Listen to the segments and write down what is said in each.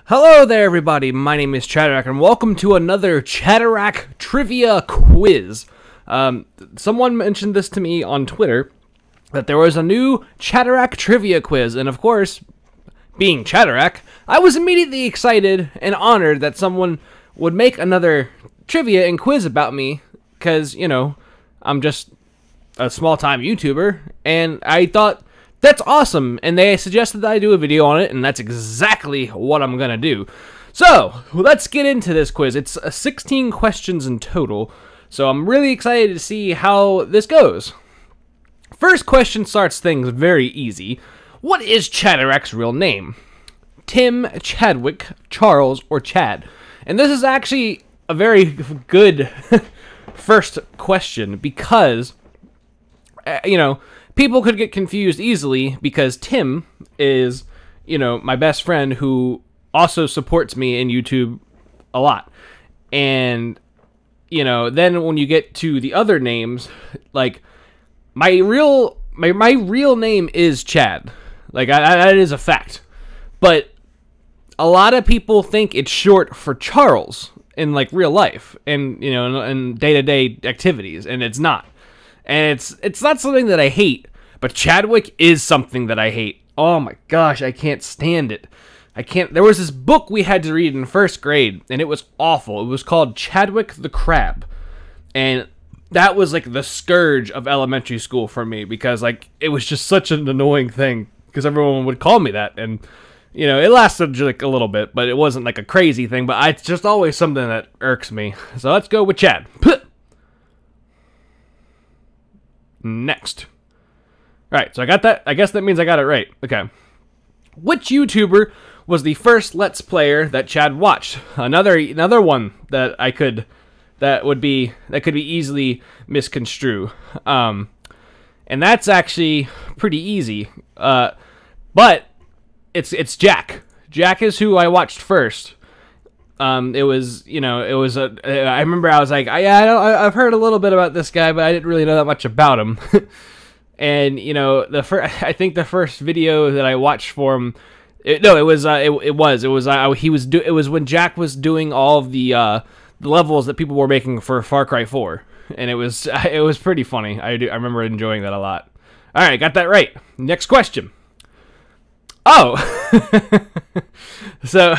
Hello there, everybody. My name is Chadarak, and welcome to another Chadarak Trivia Quiz. Someone mentioned this to me on Twitter, that there was a new Chadarak Trivia Quiz, and of course, being Chadarak, I was immediately excited and honored that someone would make another trivia and quiz about me, because, you know, I'm just a small-time YouTuber, and I thought, that's awesome, and they suggested that I do a video on it, and that's exactly what I'm gonna do. So, let's get into this quiz. It's 16 questions in total, so I'm really excited to see how this goes. First question starts things very easy. What is Chadarak's real name? Tim, Chadwick, Charles, or Chad? And this is actually a very good first question because, you know, people could get confused easily because Tim is, you know, my best friend who also supports me in YouTube a lot. And, you know, then when you get to the other names, like, my real name is Chad. Like, that is a fact. But a lot of people think it's short for Charles in, like, real life and, you know, in day-to-day activities, and it's not. And it's not something that I hate, but Chadwick is something that I hate. Oh my gosh, I can't stand it. There was this book we had to read in first grade, and it was awful. It was called Chadwick the Crab. And that was like the scourge of elementary school for me, because like it was just such an annoying thing, because everyone would call me that. And, you know, it lasted like a little bit, but it wasn't like a crazy thing, but it's just always something that irks me. So let's go with Chad. Next. Alright, so I got that. I guess that means I got it right. Okay. Which YouTuber was the first Let's Player that Chad watched? Another one that could be easily misconstrued. And that's actually pretty easy. But it's Jack. Jack is who I watched first. I remember I was like, I've heard a little bit about this guy, but I didn't really know that much about him. And, you know, I think the first video that I watched for him, it was when Jack was doing all of the levels that people were making for Far Cry 4, and it was pretty funny. I remember enjoying that a lot. All right, got that right. Next question. Oh, so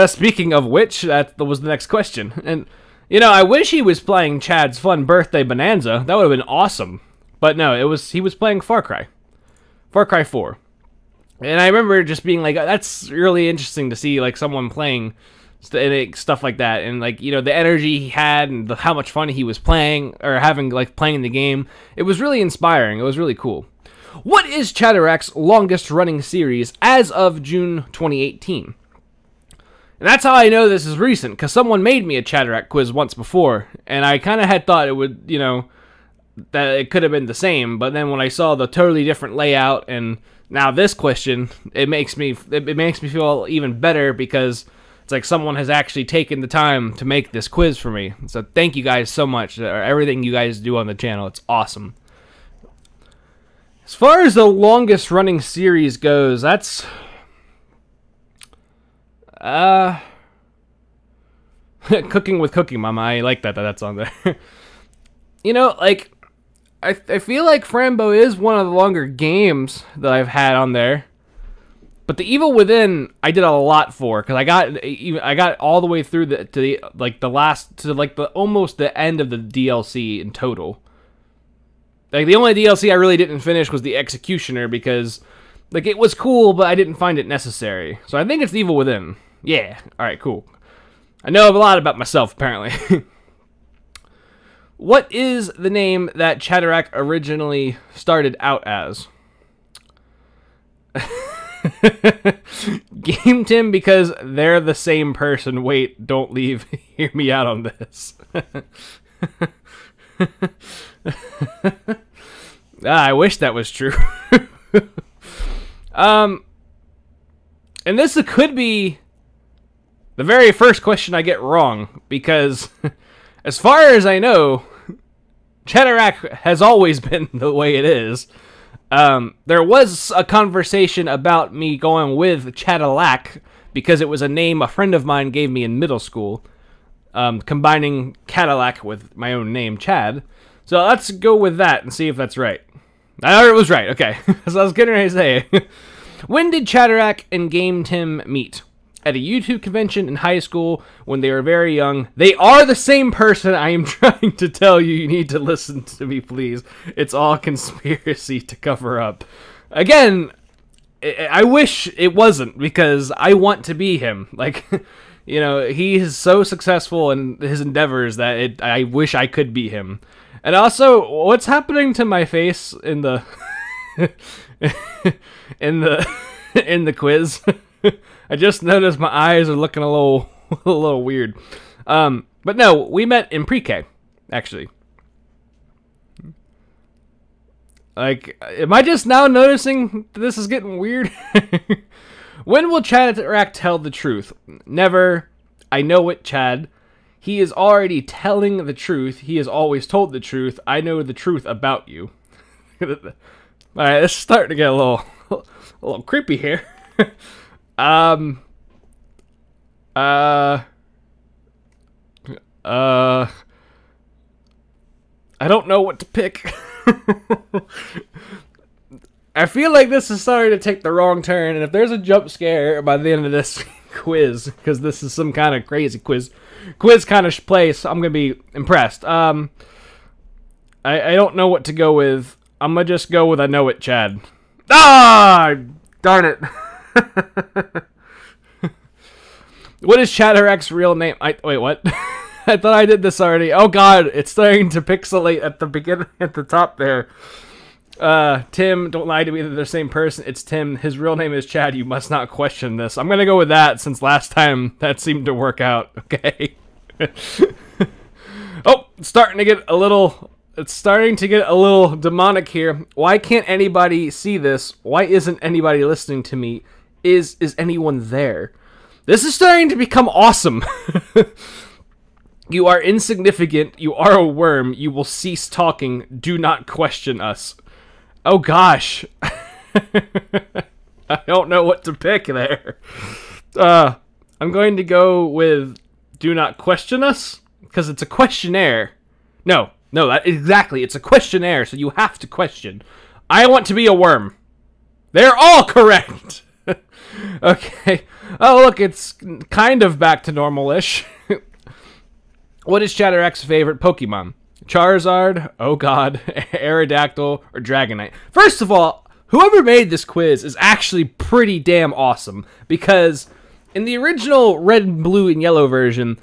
speaking of which, that was the next question. And, you know, I wish he was playing Chad's Fun Birthday Bonanza. That would have been awesome. But no, he was playing Far Cry 4. And I remember just being like, that's really interesting to see, like, someone playing stuff like that. And, like, you know, the energy he had and how much fun he was playing, or having, like, playing the game. It was really inspiring. It was really cool. What is Chadarak's longest running series as of June 2018? And that's how I know this is recent, because someone made me a Chadarak quiz once before, and I kind of had thought it would, you know, that it could have been the same, but then when I saw the totally different layout and now this question, it makes me feel even better, because it's like someone has actually taken the time to make this quiz for me. So thank you guys so much for everything you guys do on the channel. It's awesome. As far as the longest running series goes, that's Cooking with Cookie Mama. I like that's on there. You know, like, I feel like Frambo is one of the longer games that I've had on there, but the Evil Within I did a lot for, because I got all the way through almost the end of the DLC in total. Like, the only DLC I really didn't finish was the Executioner, because, like, it was cool, but I didn't find it necessary. So I think it's the Evil Within. Yeah. All right. Cool. I know a lot about myself, apparently. What is the name that Chadarak originally started out as? Game Tim, because they're the same person. Wait, don't leave. Hear me out on this. I wish that was true. And this could be the very first question I get wrong, because as far as I know, Chadarak has always been the way it is. There was a conversation about me going with Chadarak because it was a name a friend of mine gave me in middle school, combining Cadillac with my own name, Chad. So let's go with that and see if that's right. I heard it was right. Okay, so I was getting ready to say, when did Chadarak and Game Tim meet? At a YouTube convention in high school when they were very young. They are the same person. I am trying to tell you. You need to listen to me, please. It's all conspiracy to cover up. Again, I wish it wasn't, because I want to be him. Like, you know, he is so successful in his endeavors that I wish I could be him. And also, what's happening to my face in the in the quiz? I just noticed my eyes are looking a little weird. But no, we met in pre-K, actually. Like, am I just now noticing this is getting weird? When will Chadarak tell the truth? Never. I know it, Chad. He is already telling the truth. He has always told the truth. I know the truth about you. Alright, it's starting to get a little creepy here. I don't know what to pick. I feel like this is starting to take the wrong turn, and if there's a jump scare by the end of this quiz, because this is some kind of crazy quiz kind of place, I'm gonna be impressed. I don't know what to go with. I'm gonna just go with I know it, Chad. Ah, darn it. What is Chadarak's real name? Wait, what? I thought I did this already. Oh god, it's starting to pixelate at the beginning, at the top there. Tim, don't lie to me, they're the same person. It's Tim. His real name is Chad. You must not question this. I'm gonna go with that, since last time that seemed to work out. Okay. Oh, it's starting to get a little demonic here. Why can't anybody see this? Why isn't anybody listening to me? Is anyone there? This is starting to become awesome. You are insignificant. You are a worm. You will cease talking. Do not question us. Oh gosh. I don't know what to pick there. I'm going to go with do not question us, because it's a questionnaire. No, exactly. It's a questionnaire, so you have to question. I want to be a worm. They're all correct. Okay. Oh, look, it's kind of back to normal-ish. What is Chadarak's favorite Pokemon? Charizard, oh god, Aerodactyl, or Dragonite? First of all, whoever made this quiz is actually pretty damn awesome, because in the original red, blue, and yellow version,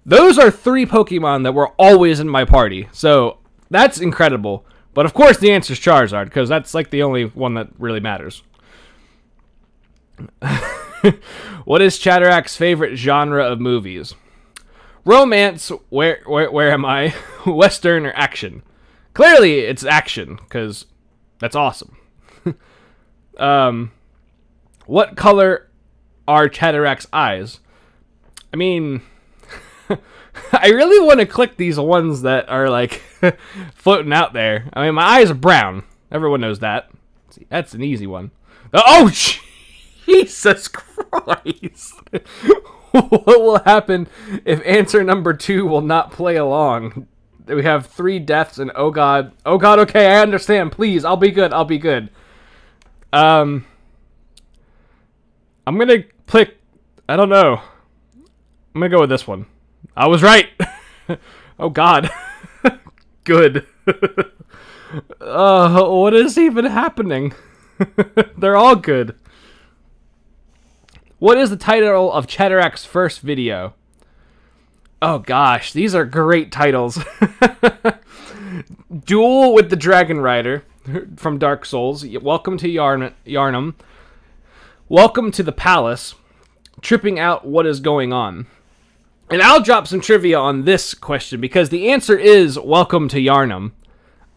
those are 3 Pokemon that were always in my party, so that's incredible. But of course the answer is Charizard, because that's like the only one that really matters. What is Chadarak's favorite genre of movies? Romance, where am I? Western, or action? Clearly it's action, because that's awesome. What color are Chadarak's eyes? I mean, I really want to click these ones that are like floating out there. I mean, my eyes are brown. Everyone knows that. See, that's an easy one. Oh, Jesus Christ. What will happen if answer number 2 will not play along? We have 3 deaths and oh god, okay, I understand. Please, I'll be good. I'm gonna click, I don't know. I'm gonna go with this one. I was right. Oh god. Good. What is even happening? They're all good. What is the title of Chadarak's first video? Oh gosh, these are great titles. Duel with the Dragon Rider from Dark Souls. Welcome to Yharnam. Welcome to the Palace. Tripping out, what is going on? And I'll drop some trivia on this question, because the answer is Welcome to Yharnam.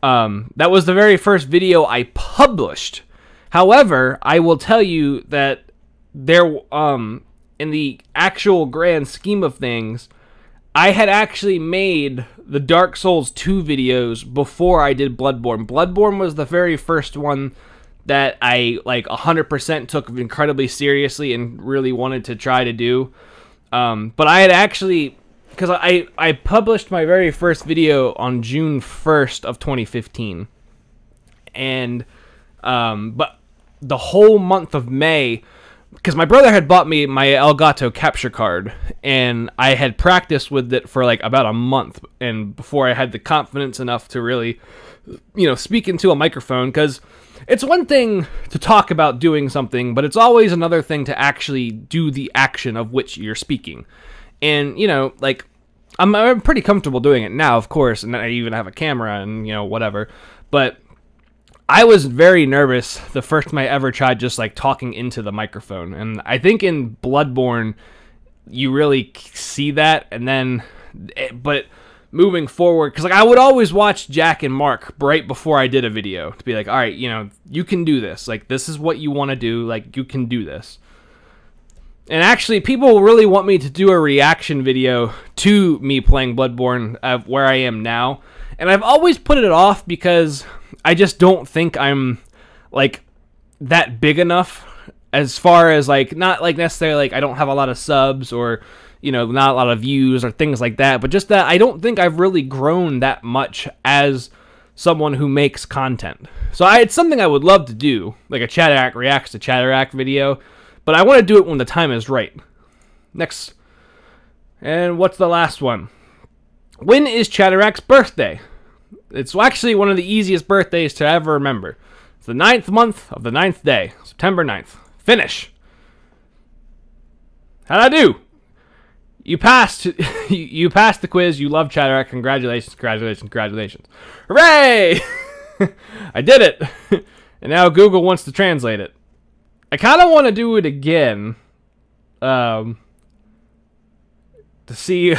That was the very first video I published. However, I will tell you that there, in the actual grand scheme of things, I had actually made the Dark Souls 2 videos before I did Bloodborne. Bloodborne was the very first one that I like 100% took incredibly seriously and really wanted to try to do. But I had actually, because I published my very first video on June 1st of 2015, and but the whole month of May, because my brother had bought me my Elgato capture card, and I had practiced with it for like about a month, and before I had the confidence enough to really, speak into a microphone, because it's one thing to talk about doing something, but it's always another thing to actually do the action of which you're speaking. And, like, I'm pretty comfortable doing it now, of course, and I even have a camera and, whatever, but I was very nervous the first time I ever tried just like talking into the microphone, and I think in Bloodborne you really see that. And then, but moving forward, because like I would always watch Jack and Mark right before I did a video to be like, all right, you can do this. Like, this is what you want to do. Like, you can do this. And actually, people really want me to do a reaction video to me playing Bloodborne where I am now, and I've always put it off because I just don't think I'm, like, that big enough as far as, like, not, like, necessarily, like, I don't have a lot of subs or, not a lot of views or things like that, but just that I don't think I've really grown that much as someone who makes content. So it's something I would love to do, like a Chadarak Reacts to Chadarak video, but I want to do it when the time is right. Next. And what's the last one? When is Chadarak's birthday? It's actually one of the easiest birthdays to ever remember. It's the 9th month of the 9th day, September 9th. Finish. How'd I do? You passed. You passed the quiz. You love Chadarak. Congratulations, congratulations, congratulations. Hooray! I did it. And now Google wants to translate it. I kind of want to do it again. To see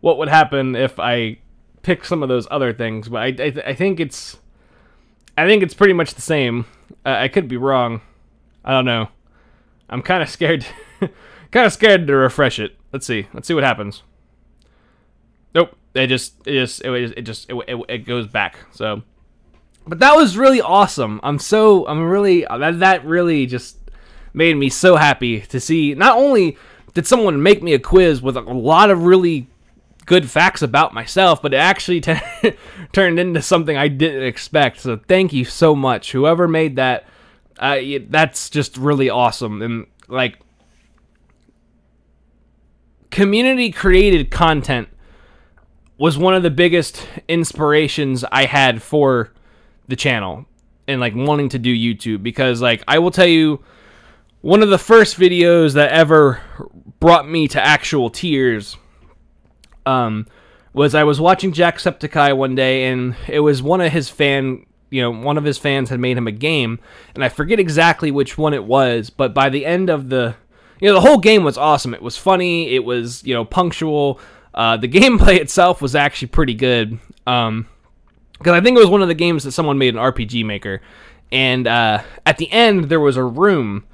what would happen if I pick some of those other things, but I think it's pretty much the same. I could be wrong. I don't know. I'm kind of scared. Kind of scared to refresh it. Let's see what happens. Nope. It goes back. So, but that was really awesome. That really just made me so happy to see. Not only did someone make me a quiz with a lot of really good facts about myself, but it actually turned into something I didn't expect. So thank you so much, whoever made that. That's just really awesome. And like, community created content was one of the biggest inspirations I had for the channel and like wanting to do YouTube, because like I will tell you, one of the first videos that ever brought me to actual tears was I was watching Jacksepticeye one day, and it was one of his fans had made him a game, and I forget exactly which one it was, but by the end of the whole game was awesome. It was funny, it was, punctual, the gameplay itself was actually pretty good, because I think it was one of the games that someone made an RPG Maker, and at the end there was a room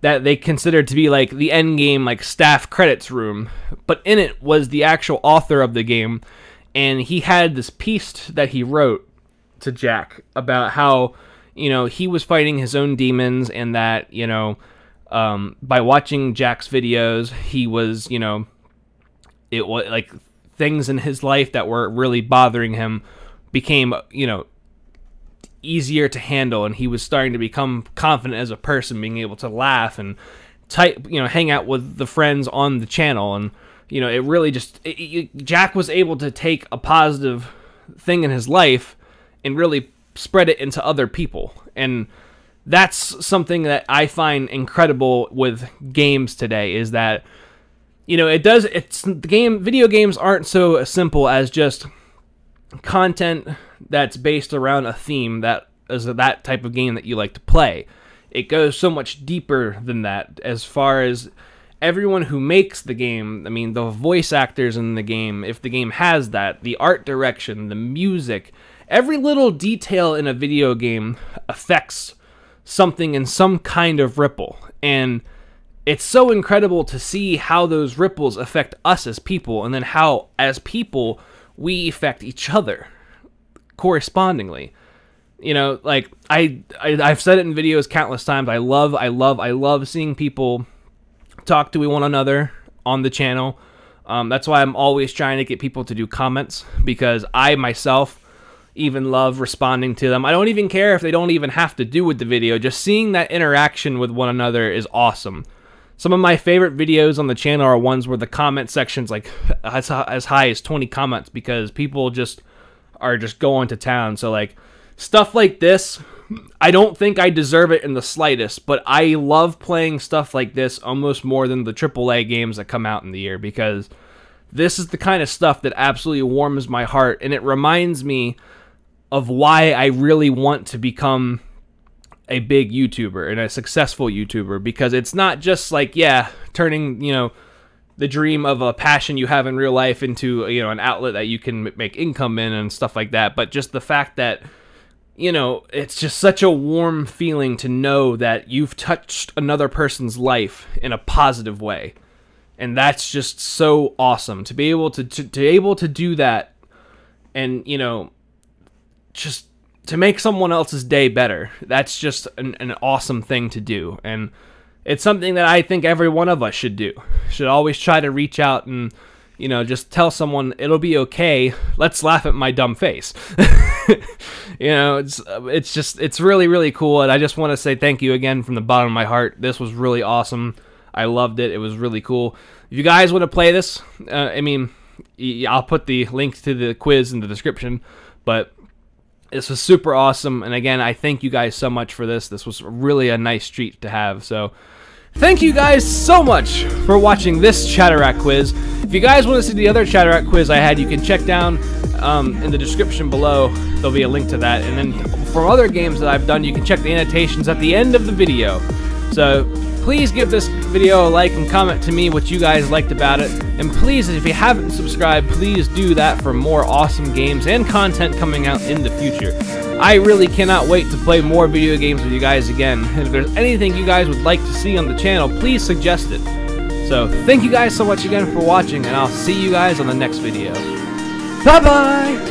that they considered to be like the end game, like staff credits room, but in it was the actual author of the game, and he had this piece that he wrote to Jack about how, he was fighting his own demons, and that, by watching Jack's videos, he was, it was like things in his life that were really bothering him became, easier to handle, and he was starting to become confident as a person, being able to laugh and hang out with the friends on the channel, and it really just Jack was able to take a positive thing in his life and really spread it into other people, and that's something that I find incredible with games today, is that video games aren't so simple as just content that's based around a theme that is that type of game that you like to play. It goes so much deeper than that, as far as everyone who makes the game. I mean, the voice actors in the game, if the game has that, the art direction, the music, every little detail in a video game affects something in some kind of ripple, and it's so incredible to see how those ripples affect us as people, and then how, as people, we affect each other correspondingly. You know, like I've said it in videos countless times. I love seeing people talk to one another on the channel. That's why I'm always trying to get people to do comments, because I myself even love responding to them. I don't even care if they don't even have to do with the video. Just seeing that interaction with one another is awesome. Some of my favorite videos on the channel are ones where the comment section's like as high as 20 comments, because people just are just going to town. So like stuff like this, I don't think I deserve it in the slightest, but I love playing stuff like this almost more than the AAA games that come out in the year, because this is the kind of stuff that absolutely warms my heart, and it reminds me of why I really want to become a big YouTuber and a successful YouTuber, because it's not just like, yeah, turning, you know, the dream of a passion you have in real life into, you know, an outlet that you can make income in and stuff like that, but just the fact that, you know, it's just such a warm feeling to know that you've touched another person's life in a positive way. And that's just so awesome to be able to do that, and, you know, just to make someone else's day better. That's just an awesome thing to do, and it's something that I think every one of us should do. Should always try to reach out and, you know, just tell someone it'll be okay. Let's laugh at my dumb face. You know, it's really, really cool, and I just want to say thank you again from the bottom of my heart. This was really awesome. I loved it. It was really cool. If you guys want to play this, I mean, I'll put the link to the quiz in the description, but this was super awesome, and again, I thank you guys so much for this. This was really a nice treat to have, so thank you guys so much for watching this Chadarak Quiz. If you guys want to see the other Chadarak Quiz I had, you can check down in the description below. There'll be a link to that, and then for other games that I've done, you can check the annotations at the end of the video. So please give this video a like and comment to me what you guys liked about it. And please, if you haven't subscribed, please do that for more awesome games and content coming out in the future. I really cannot wait to play more video games with you guys again. And if there's anything you guys would like to see on the channel, please suggest it. So thank you guys so much again for watching, and I'll see you guys on the next video. Bye-bye!